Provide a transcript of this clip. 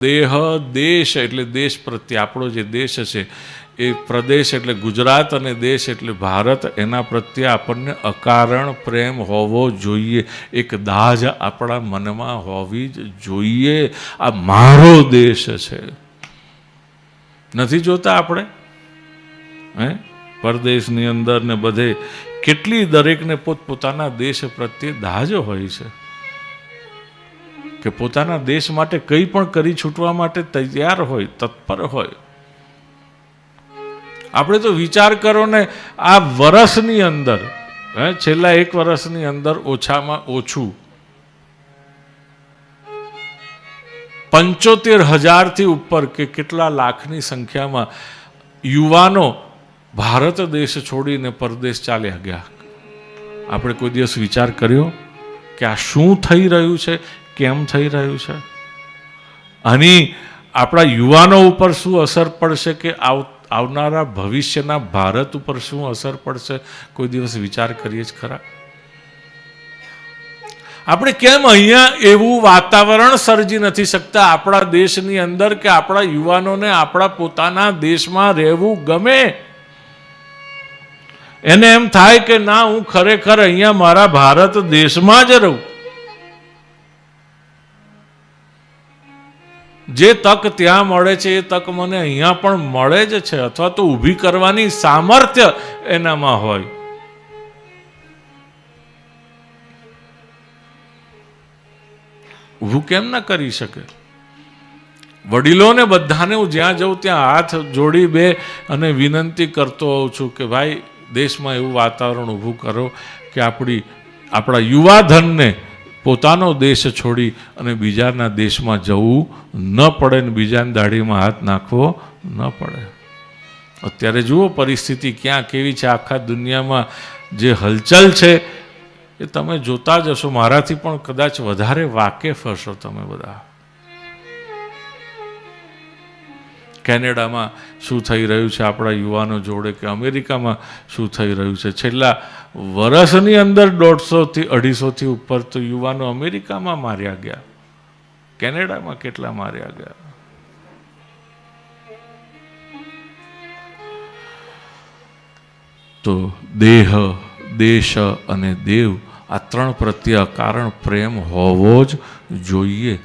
દેહ દેશ એટલે દેશ પ્રત્યે આપણો જે દેશ છે એ પ્રદેશ એટલે ગુજરાત અને દેશ એટલે ભારત, એના પ્રત્યે આપણને અકારણ પ્રેમ હોવો જોઈએ. એક દાજ આપણા મનમાં હોવી જ જોઈએ. આ મારો દેશ છે. નથી જોતા આપણે પરદેશની અંદર ને બધે કેટલી દરેકને પોતપોતાના દેશ પ્રત્યે દાજ હોય છે કે પોતાના દેશ માટે કંઈ પણ કરી છૂટવા માટે તૈયાર હોય, તત્પર હોય. આપણે તો વિચાર કરો ને, આ વર્ષની અંદર છેલ્લા 1 વર્ષની અંદર ઓછામાં ઓછું 75,000થી ઉપર કે કેટલા લાખની સંખ્યામાં યુવાનો ભારત દેશ છોડીને પરદેશ ચાલ્યા ગયા. આપણે કોઈ દિવસ વિચાર કર્યો કે આ શું થઈ રહ્યું છે, કેમ થઈ રહ્યું છે? આની આપણા યુવાનો ઉપર શું અસર પડશે કે આવનારા ભવિષ્યના ભારત ઉપર શું અસર પડશે? કોઈ દિવસ વિચાર કરીએ જ ખરા? આપણે કેમ અહીંયા એવું વાતાવરણ સર્જી નથી શકતા આપણા દેશની અંદર કે આપણા યુવાનોને આપણા પોતાના દેશમાં રહેવું ગમે? એને એમ થાય કે ના, હું ખરેખર અહીંયા મારા ભારત દેશમાં જ રહું. જે તક ત્યાં મળે છે એ તક મને અહીંયા પણ મળે જ છે, અથવા તો ઊભી કરવાની સામર્થ્ય એનામાં હોય. ઊભું કેમ ના કરી શકે? વડીલોને બધાને હું જ્યાં જઉં ત્યાં હાથ જોડી બે અને વિનંતી કરતો હોઉં છું કે ભાઈ, દેશમાં એવું વાતાવરણ ઊભું કરો કે આપણા યુવાધનને પોતાનો દેશ છોડી અને બીજાના દેશમાં જવું ન પડે ને બીજાની દાઢીમાં હાથ નાખવો ન પડે. અત્યારે જુઓ પરિસ્થિતિ ક્યાં કેવી છે. આખા દુનિયામાં જે હલચલ છે એ તમે જોતા જ હશો. મારાથી પણ કદાચ વધારે વાકેફ હશો તમે બધા. કેનેડામાં શું થઈ રહ્યું છે આપણા યુવાનો જોડે, કે અમેરિકામાં શું થઈ રહ્યું છે. છેલ્લા વર્ષની અંદર 150થી 250થી ઉપર તો યુવાનો અમેરિકામાં માર્યા ગયા. કેનેડામાં કેટલા માર્યા ગયા? તો દેહ, દેશ અને દેવ, આ 3 પ્રત્યે અકારણ પ્રેમ હોવો જ જોઈએ.